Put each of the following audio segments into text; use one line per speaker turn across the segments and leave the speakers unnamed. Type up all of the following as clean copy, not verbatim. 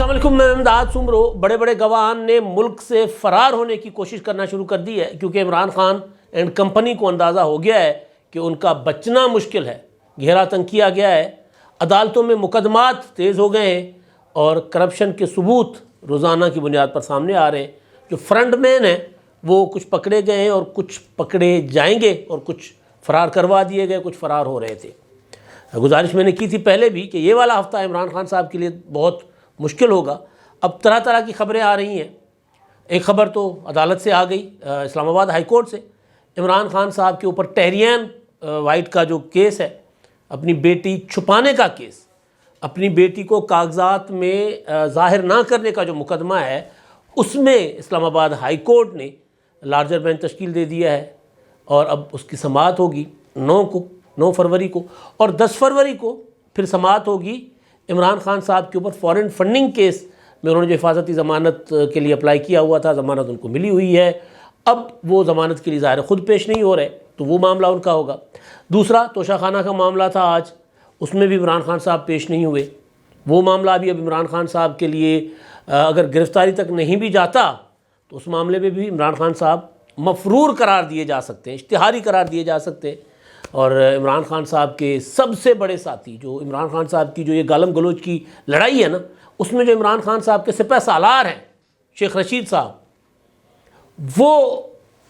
السلام علیکم، میں امداد سمرو۔ بڑے بڑے گواہان نے ملک سے فرار ہونے کی کوشش کرنا شروع کر دی ہے، کیونکہ عمران خان اینڈ کمپنی کو اندازہ ہو گیا ہے کہ ان کا بچنا مشکل ہے۔ گھیرا تنگ کیا گیا ہے، عدالتوں میں مقدمات تیز ہو گئے ہیں اور کرپشن کے ثبوت روزانہ کی بنیاد پر سامنے آ رہے ہیں۔ جو فرنٹ مین ہیں وہ کچھ پکڑے گئے ہیں اور کچھ پکڑے جائیں گے اور کچھ فرار کروا دیے گئے، کچھ فرار ہو رہے تھے۔ گزارش میں نے کی تھی پہلے بھی کہ یہ والا ہفتہ عمران خان صاحب کے لیے بہت مشکل ہوگا۔ اب طرح طرح کی خبریں آ رہی ہیں۔ ایک خبر تو عدالت سے آ گئی، اسلام آباد ہائی کورٹ سے۔ عمران خان صاحب کے اوپر ٹہریان وائٹ کا جو کیس ہے، اپنی بیٹی چھپانے کا کیس، اپنی بیٹی کو کاغذات میں ظاہر نہ کرنے کا جو مقدمہ ہے، اس میں اسلام آباد ہائی کورٹ نے لارجر بینچ تشکیل دے دیا ہے اور اب اس کی سماعت ہوگی 9 فروری کو، اور 10 فروری کو پھر سماعت ہوگی عمران خان صاحب کے اوپر فارن فنڈنگ کیس میں انہوں نے جو حفاظتی ضمانت کے لیے اپلائی کیا ہوا تھا، ضمانت ان کو ملی ہوئی ہے۔ اب وہ ضمانت کے لیے ظاہر خود پیش نہیں ہو رہے، تو وہ معاملہ ان کا ہوگا۔ دوسرا توشہ خانہ کا معاملہ تھا آج، اس میں بھی عمران خان صاحب پیش نہیں ہوئے۔ وہ معاملہ بھی اب عمران خان صاحب کے لیے اگر گرفتاری تک نہیں بھی جاتا تو اس معاملے میں بھی عمران خان صاحب مفرور قرار دیے جا سکتے ہیں، اشتہاری قرار دیے جا سکتے ہیں۔ اور عمران خان صاحب کے سب سے بڑے ساتھی، جو عمران خان صاحب کی جو یہ گالم گلوچ کی لڑائی ہے نا، اس میں جو عمران خان صاحب کے سپہ سالار ہیں شیخ رشید صاحب، وہ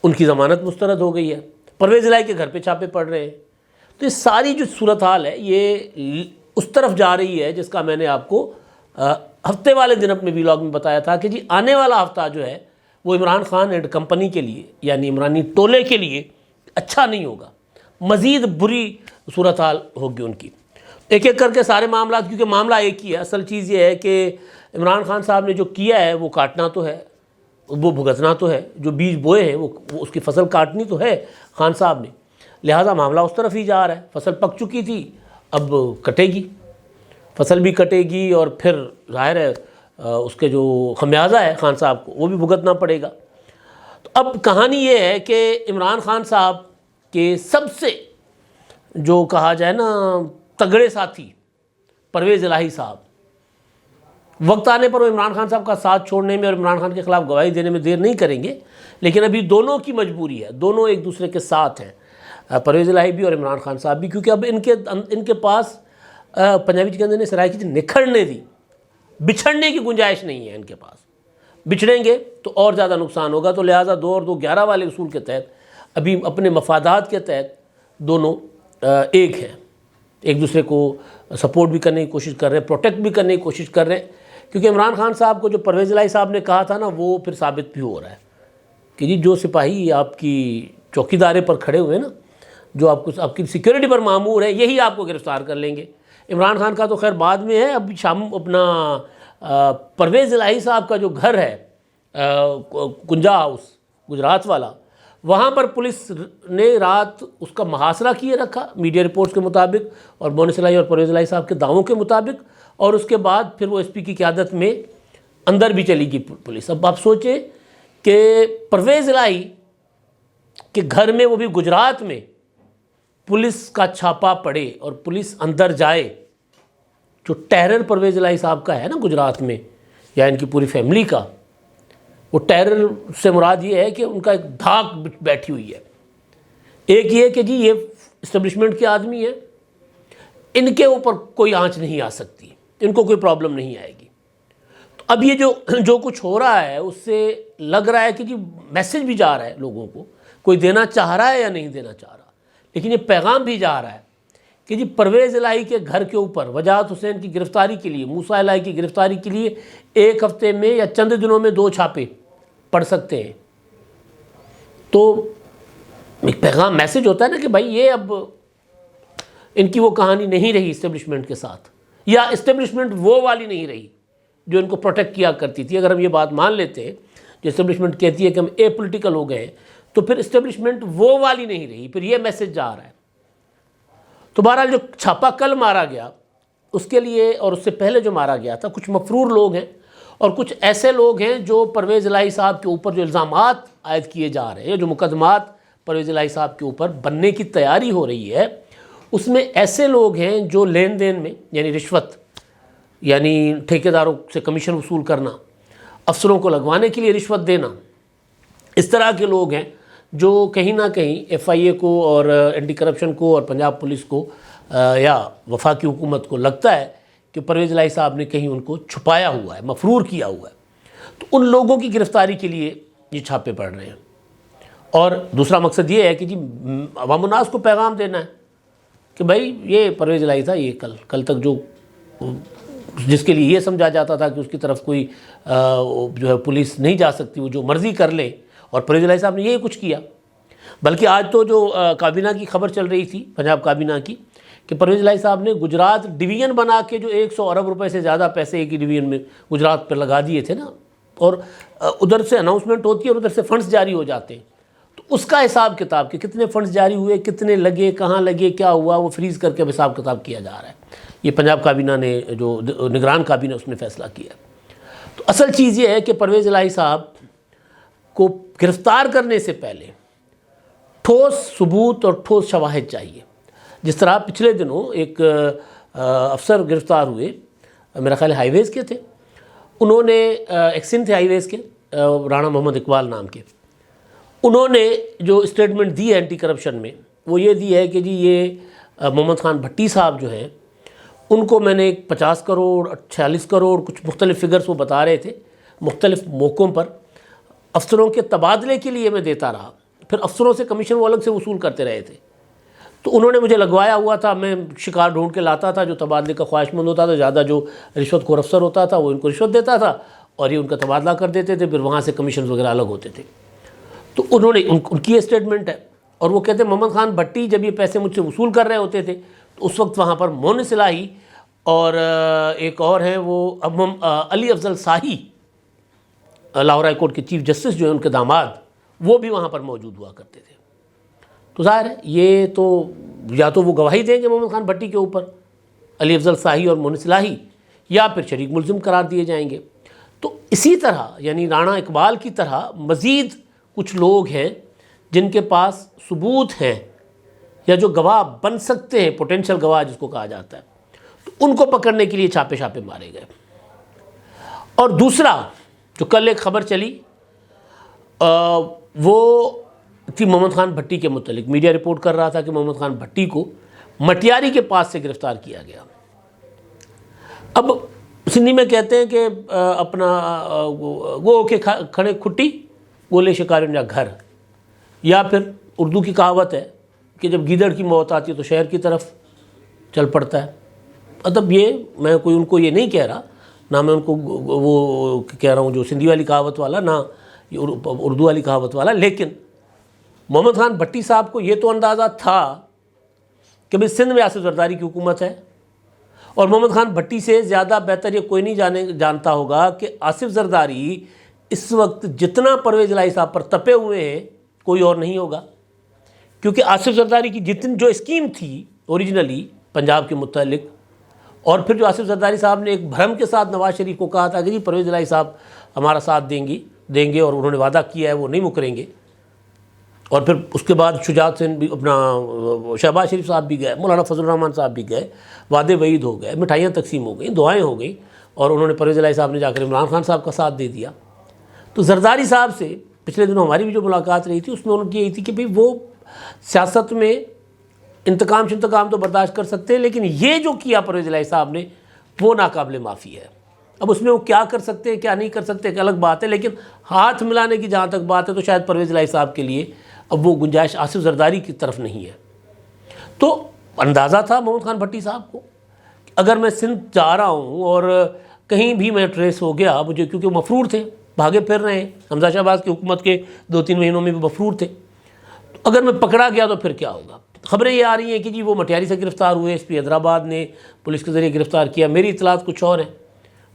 ان کی ضمانت مسترد ہو گئی ہے۔ پرویز الہی کے گھر پہ چھاپے پڑ رہے ہیں۔ تو یہ ساری جو صورتحال ہے یہ اس طرف جا رہی ہے جس کا میں نے آپ کو ہفتے والے دن اپنے ویلاگ میں بتایا تھا کہ جی آنے والا ہفتہ جو ہے وہ عمران خان اینڈ کمپنی کے لیے، یعنی عمرانی ٹولے کے لیے اچھا نہیں ہوگا، مزید بری صورتحال ہوگی ان کی۔ ایک ایک کر کے سارے معاملات، کیونکہ معاملہ ایک ہی ہے۔ اصل چیز یہ ہے کہ عمران خان صاحب نے جو کیا ہے وہ کاٹنا تو ہے، وہ بھگتنا تو ہے، جو بیج بوئے ہیں وہ اس کی فصل کاٹنی تو ہے خان صاحب نے، لہٰذا معاملہ اس طرف ہی جا رہا ہے۔ فصل پک چکی تھی، اب کٹے گی، فصل بھی کٹے گی اور پھر ظاہر ہے اس کے جو خمیازہ ہے خان صاحب کو وہ بھی بھگتنا پڑے گا۔ تو اب کہانی یہ ہے کہ عمران خان صاحب کہ سب سے جو کہا جائے نا تگڑے ساتھی پرویز الہی صاحب، وقت آنے پر وہ عمران خان صاحب کا ساتھ چھوڑنے میں اور عمران خان کے خلاف گواہی دینے میں دیر نہیں کریں گے، لیکن ابھی دونوں کی مجبوری ہے، دونوں ایک دوسرے کے ساتھ ہیں، پرویز الہی بھی اور عمران خان صاحب بھی، کیونکہ اب ان کے پاس پنجابی چکن نے سرائے کی نکھرنے دی، بچھڑنے کی گنجائش نہیں ہے ان کے پاس۔ بچھڑیں گے تو اور زیادہ نقصان ہوگا، تو لہٰذا 2 اور 2 11 والے اصول کے تحت ابھی اپنے مفادات کے تحت دونوں ایک ہیں، ایک دوسرے کو سپورٹ بھی کرنے کی کوشش کر رہے ہیں، پروٹیکٹ بھی کرنے کی کوشش کر رہے ہیں، کیونکہ عمران خان صاحب کو جو پرویز الہی صاحب نے کہا تھا نا وہ پھر ثابت بھی ہو رہا ہے کہ جی جو سپاہی آپ کی چوکی دارے پر کھڑے ہوئے نا، جو آپ کی سیکیورٹی پر مامور ہے، یہی آپ کو گرفتار کر لیں گے۔ عمران خان کا تو خیر بعد میں ہے، اب شام اپنا پرویز الہی صاحب کا جو گھر ہے کنجا ہاؤس گجرات والا، وہاں پر پولیس نے رات اس کا محاصرہ کیے رکھا میڈیا رپورٹس کے مطابق اور مونس الہی اور پرویز الہی صاحب کے دعووں کے مطابق، اور اس کے بعد پھر وہ ایس پی کی قیادت میں اندر بھی چلی گئی پولیس۔ اب آپ سوچیں کہ پرویز الہی کے گھر میں، وہ بھی گجرات میں، پولیس کا چھاپا پڑے اور پولیس اندر جائے۔ جو ٹیرر پرویز الہی صاحب کا ہے نا گجرات میں، یا ان کی پوری فیملی کا، وہ ٹیرر سے مراد یہ ہے کہ ان کا ایک دھاک بیٹھی ہوئی ہے۔ ایک یہ کہ جی یہ اسٹیبلشمنٹ کے آدمی ہیں، ان کے اوپر کوئی آنچ نہیں آ سکتی، ان کو کوئی پرابلم نہیں آئے گی۔ تو اب یہ جو کچھ ہو رہا ہے اس سے لگ رہا ہے کہ جی میسج بھی جا رہا ہے لوگوں کو، کوئی دینا چاہ رہا ہے یا نہیں دینا چاہ رہا، لیکن یہ پیغام بھی جا رہا ہے کہ جی پرویز الہی کے گھر کے اوپر وجاہت حسین کی گرفتاری کے لیے، موسیٰ الہی کی گرفتاری کے لیے ایک ہفتے میں یا چند دنوں میں 2 چھاپے پڑ سکتے ہیں۔ تو ایک پیغام میسج ہوتا ہے نا کہ بھائی یہ اب ان کی وہ کہانی نہیں رہی اسٹیبلشمنٹ کے ساتھ، یا اسٹیبلشمنٹ وہ والی نہیں رہی جو ان کو پروٹیکٹ کیا کرتی تھی۔ اگر ہم یہ بات مان لیتے ہیں جو اسٹیبلشمنٹ کہتی ہے کہ ہم اے پولیٹیکل ہو گئے ہیں، تو پھر اسٹیبلشمنٹ وہ والی نہیں رہی، پھر یہ میسج جا رہا ہے۔ تو بہرحال جو چھاپا کل مارا گیا اس کے لیے، اور اس سے پہلے جو مارا گیا تھا، کچھ مفرور لوگ ہیں اور کچھ ایسے لوگ ہیں جو پرویز الہی صاحب کے اوپر جو الزامات عائد کیے جا رہے ہیں، جو مقدمات پرویز الہی صاحب کے اوپر بننے کی تیاری ہو رہی ہے، اس میں ایسے لوگ ہیں جو لین دین میں، یعنی رشوت یعنی ٹھیکیداروں سے کمیشن وصول کرنا، افسروں کو لگوانے کے لیے رشوت دینا، اس طرح کے لوگ ہیں جو کہیں نہ کہیں ایف آئی اے کو اور اینٹی کرپشن کو اور پنجاب پولیس کو یا وفاقی حکومت کو لگتا ہے کہ پرویز الہی صاحب نے کہیں ان کو چھپایا ہوا ہے، مفرور کیا ہوا ہے، تو ان لوگوں کی گرفتاری کے لیے یہ چھاپے پڑ رہے ہیں۔ اور دوسرا مقصد یہ ہے کہ جی عوام الناس کو پیغام دینا ہے کہ بھائی یہ پرویز الہی تھا، یہ کل تک جس کے لیے یہ سمجھا جاتا تھا کہ اس کی طرف کوئی جو ہے پولیس نہیں جا سکتی، وہ جو مرضی کر لے، اور پرویز الہی صاحب نے یہی کچھ کیا۔ بلکہ آج تو جو کابینہ کی خبر چل رہی تھی، پنجاب کابینہ کی، کہ پرویز الہی صاحب نے گجرات ڈویژن بنا کے جو 100 ارب روپے سے زیادہ پیسے ایک ہی ڈویژن میں گجرات پر لگا دیے تھے نا، اور ادھر سے اناؤنسمنٹ ہوتی ہے اور ادھر سے فنڈز جاری ہو جاتے ہیں، تو اس کا حساب کتاب کہ کتنے فنڈز جاری ہوئے، کتنے لگے، کہاں لگے، کیا ہوا، وہ فریز کر کے حساب کتاب کیا جا رہا ہے۔ یہ پنجاب کابینہ نے جو نگران کابینہ اس نے فیصلہ کیا۔ تو اصل چیز یہ ہے کہ پرویز الہی صاحب کو گرفتار کرنے سے پہلے ٹھوس ثبوت اور ٹھوس شواہد چاہیے۔ جس طرح پچھلے دنوں ایک افسر گرفتار ہوئے، میرا خیال ہائی ویز کے تھے، انہوں نے ایک سندھ تھے ہائی ویز کے، رانا محمد اقبال نام کے، انہوں نے جو اسٹیٹمنٹ دی ہے اینٹی کرپشن میں، وہ یہ دی ہے کہ جی یہ محمد خان بھٹی صاحب جو ہیں ان کو میں نے 50 کروڑ 46 کروڑ کچھ مختلف فگرز وہ بتا رہے تھے، مختلف موقعوں پر افسروں کے تبادلے کے لیے میں دیتا رہا، پھر افسروں سے کمیشن وہ الگ سے وصول کرتے رہے تھے، تو انہوں نے مجھے لگوایا ہوا تھا، میں شکار ڈھونڈ کے لاتا تھا جو تبادلے کا خواہش مند ہوتا تھا، زیادہ جو رشوت خور افسر ہوتا تھا وہ ان کو رشوت دیتا تھا اور یہ ان کا تبادلہ کر دیتے تھے، پھر وہاں سے کمیشن وغیرہ الگ ہوتے تھے۔ تو انہوں نے ان کی اسٹیٹمنٹ ہے، اور وہ کہتے ہیں محمد خان بھٹی جب یہ پیسے مجھ سے وصول کر رہے ہوتے تھے تو اس وقت وہاں پر مونس الہی اور ایک اور ہیں وہ علی افضل شاہی، لاہور ہائی کورٹ کے چیف جسٹس جو ہیں ان کے داماد، وہ بھی وہاں پر موجود ہوا کرتے تھے۔ تو ظاہر ہے یہ تو یا تو وہ گواہی دیں گے محمد خان بھٹی کے اوپر، علی افضل شاہی اور مونس الہی، یا پھر شریک ملزم قرار دیے جائیں گے۔ تو اسی طرح یعنی رانا اقبال کی طرح مزید کچھ لوگ ہیں جن کے پاس ثبوت ہیں یا جو گواہ بن سکتے ہیں، پوٹینشل گواہ جس کو کہا جاتا ہے، تو ان کو پکڑنے کے لیے چھاپے مارے گئے۔ اور دوسرا جو کل ایک خبر چلی وہ تھی محمد خان بھٹی کے متعلق، میڈیا رپورٹ کر رہا تھا کہ محمد خان بھٹی کو مٹیاری کے پاس سے گرفتار کیا گیا۔ اب سندھی میں کہتے ہیں کہ اپنا وہ کہ کھڑے کھٹی بولے شکاریوں یا گھر، یا پھر اردو کی کہاوت ہے کہ جب گیدڑ کی موت آتی ہے تو شہر کی طرف چل پڑتا ہے۔ مطلب یہ میں کوئی ان کو یہ نہیں کہہ رہا، نہ میں ان کو وہ کہہ رہا ہوں جو سندھی والی کہاوت والا، نہ اردو والی کہاوت والا، لیکن محمد خان بھٹی صاحب کو یہ تو اندازہ تھا کہ بھئی سندھ میں آصف زرداری کی حکومت ہے، اور محمد خان بھٹی سے زیادہ بہتر یہ کوئی نہیں جانتا ہوگا کہ آصف زرداری اس وقت جتنا پرویز الہی صاحب پر تپے ہوئے ہیں کوئی اور نہیں ہوگا، کیونکہ آصف زرداری کی جو اسکیم تھی اوریجنلی پنجاب کے متعلق، اور پھر جو آصف زرداری صاحب نے ایک بھرم کے ساتھ نواز شریف کو کہا تھا کہ جی پرویز الہی صاحب ہمارا ساتھ دیں گے اور انہوں نے وعدہ کیا ہے وہ نہیں مکریں گے، اور پھر اس کے بعد شجاعت سندھ بھی، اپنا شہباز شریف صاحب بھی گئے، مولانا فضل الرحمان صاحب بھی گئے، وعدے وعید ہو گئے، مٹھائیاں تقسیم ہو گئیں، دعائیں ہو گئیں، اور انہوں نے پرویز الہی صاحب نے جا کر عمران خان صاحب کا ساتھ دے دیا۔ تو زرداری صاحب سے پچھلے دنوں ہماری بھی جو ملاقات رہی تھی اس میں انہوں کی یہی تھی کہ بھئی وہ سیاست میں انتقام تو برداشت کر سکتے ہیں، لیکن یہ جو کیا پرویز الہی صاحب نے وہ ناقابل معافی ہے۔ اب اس میں وہ کیا کر سکتے ہیں کیا نہیں کر سکتے ایک الگ بات ہے، لیکن ہاتھ ملانے کی جہاں تک بات ہے تو شاید پرویز الہی صاحب کے لیے اب وہ گنجائش آصف زرداری کی طرف نہیں ہے۔ تو اندازہ تھا محمد خان بھٹی صاحب کو اگر میں سندھ جا رہا ہوں اور کہیں بھی میں ٹریس ہو گیا مجھے، کیونکہ وہ مفرور تھے، بھاگے پھر رہے ہیں، حمزہ شہباز کی حکومت کے 2-3 مہینوں میں بھی مفرور تھے، تو اگر میں پکڑا گیا تو پھر کیا ہوگا؟ خبریں یہ آ رہی ہیں کہ جی وہ مٹیاری سے گرفتار ہوئے، ایس پی حیدرآباد نے پولیس کے ذریعے گرفتار کیا، میری اطلاعات کچھ اور ہیں،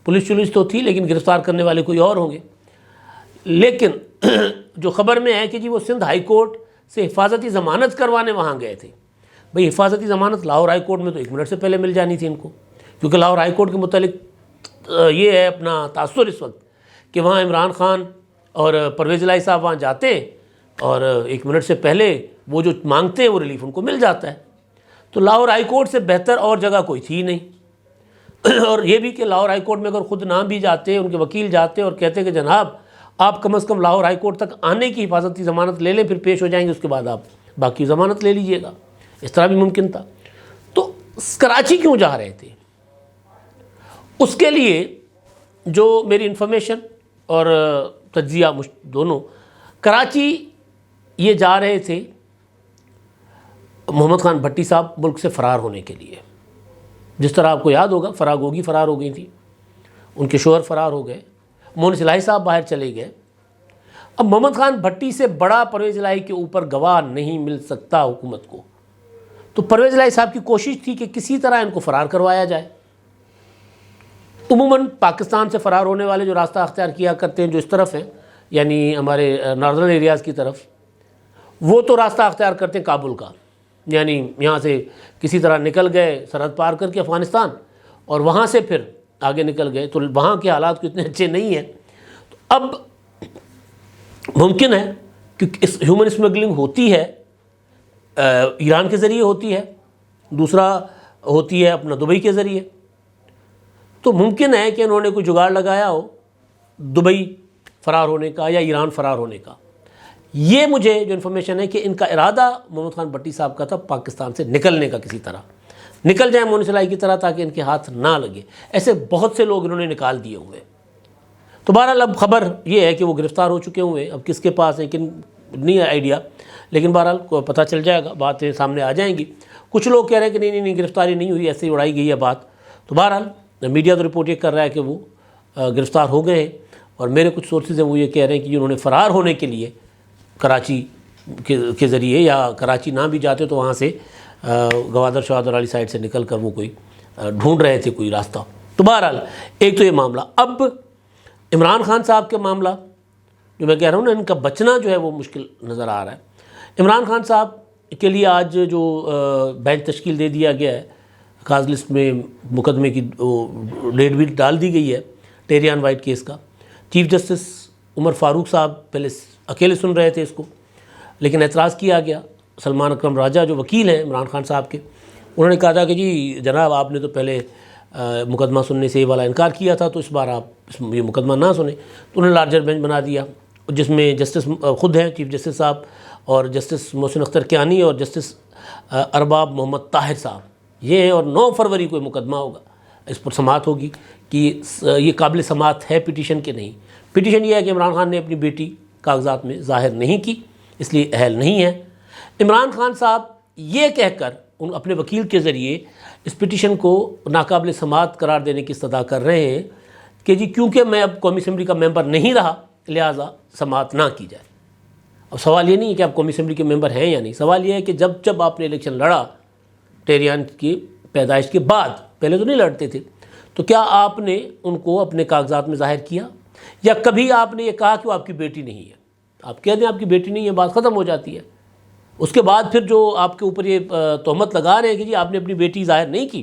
پولیس تو تھی لیکن گرفتار کرنے والے کوئی اور ہوں گے۔ لیکن جو خبر میں ہے کہ جی وہ سندھ ہائی کورٹ سے حفاظتی ضمانت کروانے وہاں گئے تھے۔ بھئی حفاظتی ضمانت لاہور ہائی کورٹ میں تو 1 منٹ سے پہلے مل جانی تھی ان کو، کیونکہ لاہور ہائی کورٹ کے متعلق یہ ہے اپنا تاثر اس وقت کہ وہاں عمران خان اور پرویز الہی صاحب وہاں جاتے ہیں اور 1 منٹ سے پہلے وہ جو مانگتے ہیں وہ ریلیف ان کو مل جاتا ہے۔ تو لاہور ہائی کورٹ سے بہتر اور جگہ کوئی تھی نہیں۔ اور یہ بھی کہ لاہور ہائی کورٹ میں اگر خود نہ بھی جاتے، ان کے وکیل جاتے اور کہتے کہ جناب آپ کم از کم لاہور ہائی کورٹ تک آنے کی حفاظتی ضمانت لے لیں، پھر پیش ہو جائیں گے، اس کے بعد آپ باقی ضمانت لے لیجئے گا، اس طرح بھی ممکن تھا۔ تو کراچی کیوں جا رہے تھے؟ اس کے لیے جو میری انفارمیشن اور تجزیہ دونوں، کراچی یہ جا رہے تھے محمد خان بھٹی صاحب ملک سے فرار ہونے کے لیے۔ جس طرح آپ کو یاد ہوگا فراغ گوگی فرار ہو گئی تھی، ان کے شوہر فرار ہو گئے، مونس الہی صاحب باہر چلے گئے۔ اب محمد خان بھٹی سے بڑا پرویز الہی کے اوپر گواہ نہیں مل سکتا حکومت کو، تو پرویز الہی صاحب کی کوشش تھی کہ کسی طرح ان کو فرار کروایا جائے۔ عموماً پاکستان سے فرار ہونے والے جو راستہ اختیار کیا کرتے ہیں جو اس طرف ہیں، یعنی ہمارے ناردرن ایریاز کی طرف، وہ تو راستہ اختیار کرتے ہیں کابل کا، یعنی یہاں سے کسی طرح نکل گئے سرحد پار کر کے افغانستان، اور وہاں سے پھر آگے نکل گئے، تو وہاں کے حالات کو اتنے اچھے نہیں ہیں۔ تو اب ممکن ہے کہ ہیومن اسمگلنگ ہوتی ہے ایران کے ذریعے ہوتی ہے، دوسرا ہوتی ہے اپنا دبئی کے ذریعے، تو ممکن ہے کہ انہوں نے کوئی جگاڑ لگایا ہو دبئی فرار ہونے کا یا ایران فرار ہونے کا۔ یہ مجھے جو انفارمیشن ہے کہ ان کا ارادہ محمد خان بھٹی صاحب کا تھا پاکستان سے نکلنے کا، کسی طرح نکل جائیں مونس الہی کی طرح تاکہ ان کے ہاتھ نہ لگے۔ ایسے بہت سے لوگ انہوں نے نکال دیے ہوئے۔ تو بہرحال اب خبر یہ ہے کہ وہ گرفتار ہو چکے ہوئے، اب کس کے پاس ہیں کن نہیں آئیڈیا، لیکن بہرحال کو پتہ چل جائے گا، باتیں سامنے آ جائیں گی۔ کچھ لوگ کہہ رہے ہیں کہ نہیں گرفتاری نہیں ہوئی، ایسے ہی اڑائی گئی ہے بات۔ تو بہرحال میڈیا تو رپورٹ یہ کر رہا ہے کہ وہ گرفتار ہو گئے ہیں، اور میرے کچھ سورسز ہیں وہ یہ کہہ رہے ہیں کہ انہوں نے فرار ہونے کے لیے کراچی کے ذریعے، یا کراچی نہ بھی جاتے تو وہاں سے گوادر شہادر والی سائڈ سے نکل کر وہ کوئی ڈھونڈ رہے تھے کوئی راستہ۔ تو بہرحال ایک تو یہ معاملہ۔ اب عمران خان صاحب کے معاملہ جو میں کہہ رہا ہوں نا، ان کا بچنا جو ہے وہ مشکل نظر آ رہا ہے۔ عمران خان صاحب کے لیے آج جو بینچ تشکیل دے دیا گیا ہے، کاز لسٹ میں مقدمے کی ڈیٹ بھی ڈال دی گئی ہے ٹیریان وائٹ کیس کا۔ چیف جسٹس عمر فاروق صاحب پہلے اکیلے سن رہے تھے اس کو، لیکن اعتراض کیا گیا۔ سلمان اکرم راجہ جو وکیل ہیں عمران خان صاحب کے، انہوں نے کہا تھا کہ جی جناب آپ نے تو پہلے مقدمہ سننے سے یہ والا انکار کیا تھا، تو اس بار آپ یہ مقدمہ نہ سنیں۔ تو انہوں نے لارجر بینچ بنا دیا، جس میں جسٹس خود ہیں چیف جسٹس صاحب، اور جسٹس محسن اختر کیانی اور جسٹس ارباب محمد طاہر صاحب یہ ہیں، اور 9 فروری کو مقدمہ ہوگا، اس پر سماعت ہوگی کہ یہ قابل سماعت ہے پٹیشن کے نہیں۔ پٹیشن یہ ہے کہ عمران خان نے اپنی بیٹی کاغذات میں ظاہر نہیں کی، اس لیے اہل نہیں ہے۔ عمران خان صاحب یہ کہہ کر اپنے وکیل کے ذریعے اس پٹیشن کو ناقابل سماعت قرار دینے کی استدعا کر رہے ہیں کہ جی کیونکہ میں اب قومی اسمبلی کا ممبر نہیں رہا لہٰذا سماعت نہ کی جائے۔ اب سوال یہ نہیں ہے کہ آپ قومی اسمبلی کے ممبر ہیں یا نہیں، سوال یہ ہے کہ جب آپ نے الیکشن لڑا ٹیریان کی پیدائش کے بعد، پہلے تو نہیں لڑتے تھے، تو کیا آپ نے ان کو اپنے کاغذات میں ظاہر کیا، یا کبھی آپ نے یہ کہا کہ وہ آپ کی بیٹی نہیں ہے؟ آپ کہہ دیں آپ کی بیٹی نہیں ہے، بات ختم ہو جاتی ہے۔ اس کے بعد پھر جو آپ کے اوپر یہ تہمت لگا رہے ہیں کہ جی آپ نے اپنی بیٹی ظاہر نہیں کی،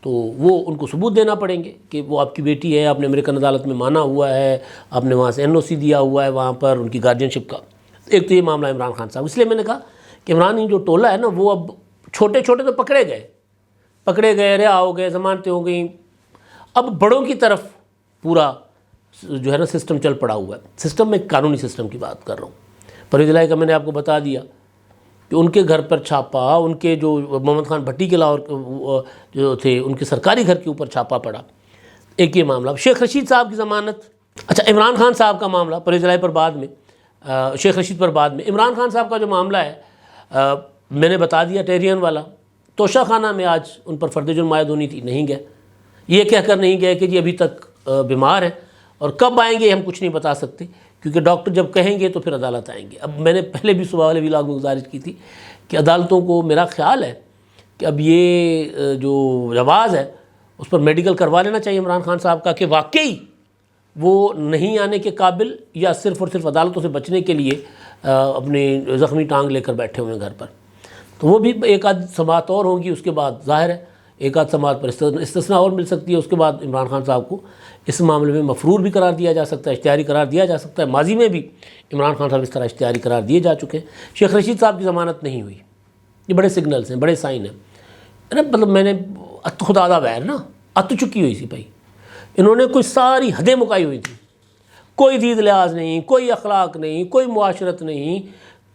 تو وہ ان کو ثبوت دینا پڑیں گے کہ وہ آپ کی بیٹی ہے، آپ نے امریکن عدالت میں مانا ہوا ہے، آپ نے وہاں سے NOC دیا ہوا ہے وہاں پر ان کی گارڈینشپ کا۔ ایک تو یہ معاملہ عمران خان صاحب، اس لیے میں نے کہا کہ عمران جو ٹولہ ہے نا، وہ اب چھوٹے چھوٹے تو پکڑے گئے رہا ہو گئے، ضمانتیں ہو گئیں، اب بڑوں کی طرف پورا جو ہے نا سسٹم چل پڑا ہوا ہے۔ سسٹم میں قانونی سسٹم کی بات کر رہا ہوں۔ پرویز الہی کا میں نے آپ کو بتا دیا کہ ان کے گھر پر چھاپا، ان کے جو محمد خان بھٹی کے لاہور جو تھے ان کے سرکاری گھر کے اوپر چھاپا پڑا۔ ایک یہ معاملہ، شیخ رشید صاحب کی ضمانت، اچھا عمران خان صاحب کا معاملہ پرویز الہی پر بعد میں، شیخ رشید پر بعد میں۔ عمران خان صاحب کا جو معاملہ ہے میں نے بتا دیا ٹیرین والا، توشہ خانہ میں آج ان پر فرد جرم عائد ہونی تھی، نہیں گئے، یہ کہہ کر نہیں گئے کہ جی ابھی تک بیمار ہیں اور کب آئیں گے ہم کچھ نہیں بتا سکتے، کیونکہ ڈاکٹر جب کہیں گے تو پھر عدالت آئیں گے۔ اب میں نے پہلے بھی صبح والے ولاگ میں گزارش کی تھی کہ عدالتوں کو میرا خیال ہے کہ اب یہ جو رواج ہے اس پر میڈیکل کروا لینا چاہیے عمران خان صاحب کا، کہ واقعی وہ نہیں آنے کے قابل یا صرف اور صرف عدالتوں سے بچنے کے لیے اپنی زخمی ٹانگ لے کر بیٹھے ہوئے ہیں گھر پر۔ تو وہ بھی ایک آدھ سماعت اور ہوگی، اس کے بعد ظاہر ہے ایک آدھ سماعت پر استثناء اور مل سکتی ہے، اس کے بعد عمران خان صاحب کو اس معاملے میں مفرور بھی قرار دیا جا سکتا ہے، اشتہاری قرار دیا جا سکتا ہے۔ ماضی میں بھی عمران خان صاحب اس طرح اشتہاری قرار دیے جا چکے ہیں۔ شیخ رشید صاحب کی ضمانت نہیں ہوئی، یہ بڑے سگنلز ہیں، بڑے سائن ہیں نا، مطلب میں نے خدا دا ویر نا، ات چکی ہوئی سی بھائی، انہوں نے کوئی ساری حدیں مکائی ہوئی تھیں، کوئی دید لحاظ نہیں، کوئی اخلاق نہیں، کوئی معاشرت نہیں،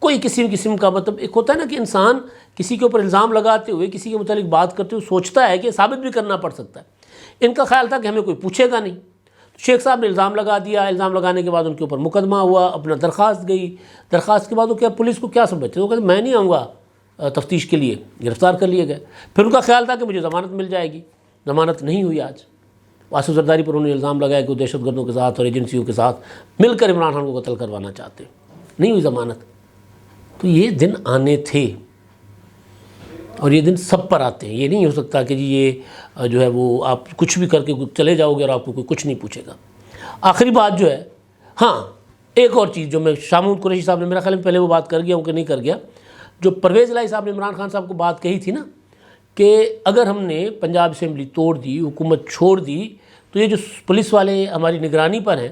کوئی قسم کا مطلب ایک ہوتا ہے نا کہ انسان کسی کے اوپر الزام لگاتے ہوئے، کسی کے متعلق بات کرتے ہوئے سوچتا ہے کہ ثابت بھی کرنا پڑ سکتا ہے۔ ان کا خیال تھا کہ ہمیں کوئی پوچھے گا نہیں، شیخ صاحب نے الزام لگا دیا، الزام لگانے کے بعد ان کے اوپر مقدمہ ہوا، اپنا درخواست گئی، درخواست کے بعد وہ کیا پولیس کو کیا سمجھتے ہیں، وہ کہتے میں نہیں آؤں گا تفتیش کے لیے، گرفتار کر لیے گئے۔ پھر ان کا خیال تھا کہ مجھے ضمانت مل جائے گی، ضمانت نہیں ہوئی۔ آج آصف زرداری پر انہوں نے الزام لگایا کہ وہ دہشت گردوں کے ساتھ اور ایجنسیوں کے ساتھ مل کر عمران خان کو قتل کروانا چاہتے، نہیں ہوئی ضمانت۔ تو یہ دن آنے تھے اور یہ دن سب پر آتے ہیں۔ یہ نہیں ہو سکتا کہ جی یہ جو ہے وہ آپ کچھ بھی کر کے چلے جاؤ گے اور آپ کو کوئی کچھ نہیں پوچھے گا۔ آخری بات جو ہے، ہاں ایک اور چیز جو میں شاہ محمود قریشی صاحب نے، میرا خیال میں پہلے وہ بات کر گیا ہوں کہ نہیں کر گیا، جو پرویز الہی صاحب نے عمران خان صاحب کو بات کہی تھی نا کہ اگر ہم نے پنجاب اسمبلی توڑ دی، حکومت چھوڑ دی، تو یہ جو پولیس والے ہماری نگرانی پر ہیں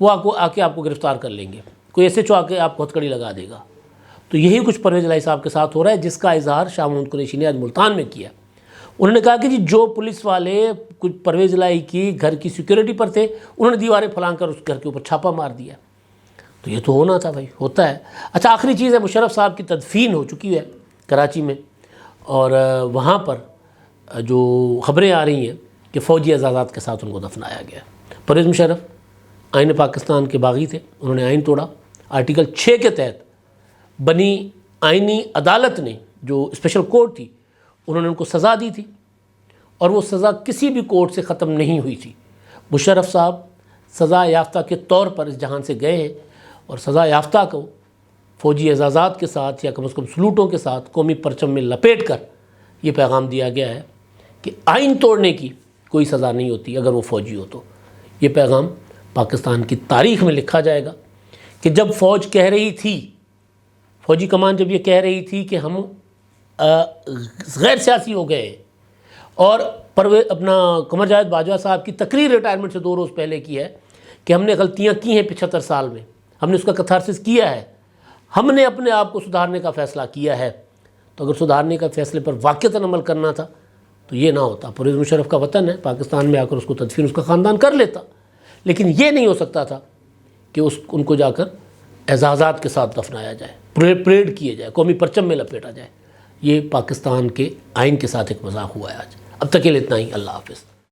وہ آ کے آپ کو گرفتار کر لیں گے، کوئی ایسے چو آ کے آپ کو ہتھکڑی لگا دے گا۔ تو یہی کچھ پرویز الہی صاحب کے ساتھ ہو رہا ہے، جس کا اظہار شاہ محمود قریشی نے آج ملتان میں کیا۔ انہوں نے کہا کہ جی جو پولیس والے کچھ پرویز الہی کی گھر کی سیکیورٹی پر تھے، انہوں نے دیواریں پھلانگ کر اس گھر کے اوپر چھاپا مار دیا۔ تو یہ تو ہونا تھا بھائی، ہوتا ہے۔ اچھا آخری چیز ہے، مشرف صاحب کی تدفین ہو چکی ہے کراچی میں، اور وہاں پر جو خبریں آ رہی ہیں کہ فوجی اعزازات کے ساتھ ان کو دفنایا گیا۔ پرویز مشرف آئین پاکستان کے باغی تھے، انہوں نے آئین توڑا، آرٹیکل 6 کے تحت بنی آئینی عدالت نے جو اسپیشل کورٹ تھی انہوں نے ان کو سزا دی تھی، اور وہ سزا کسی بھی کورٹ سے ختم نہیں ہوئی تھی۔ مشرف صاحب سزا یافتہ کے طور پر اس جہان سے گئے ہیں، اور سزا یافتہ کو فوجی اعزازات کے ساتھ یا کم از کم سلوٹوں کے ساتھ قومی پرچم میں لپیٹ کر یہ پیغام دیا گیا ہے کہ آئین توڑنے کی کوئی سزا نہیں ہوتی اگر وہ فوجی ہو تو۔ یہ پیغام پاکستان کی تاریخ میں لکھا جائے گا کہ جب فوج کہہ رہی تھی، فوجی کمان جب یہ کہہ رہی تھی کہ ہم غیر سیاسی ہو گئے ہیں، اور اپنا قمر جاوید باجوہ صاحب کی تقریر ریٹائرمنٹ سے 2 روز پہلے کی ہے کہ ہم نے غلطیاں کی ہیں 75 سال میں، ہم نے اس کا کتھارسس کیا ہے، ہم نے اپنے آپ کو سدھارنے کا فیصلہ کیا ہے۔ تو اگر سدھارنے کا فیصلے پر واقعتاً عمل کرنا تھا تو یہ نہ ہوتا، پرویز مشرف کا وطن ہے، پاکستان میں آ کر اس کو تدفین اس کا خاندان کر لیتا، لیکن یہ نہیں ہو سکتا تھا کہ ان کو جا کر اعزازات کے ساتھ دفنایا جائے، پریڈ کیے جائے، قومی پرچم میں لپیٹا جائے۔ یہ پاکستان کے آئین کے ساتھ ایک مذاق ہوا ہے آج۔ اب تک کے لیے اتنا ہی، اللہ حافظ۔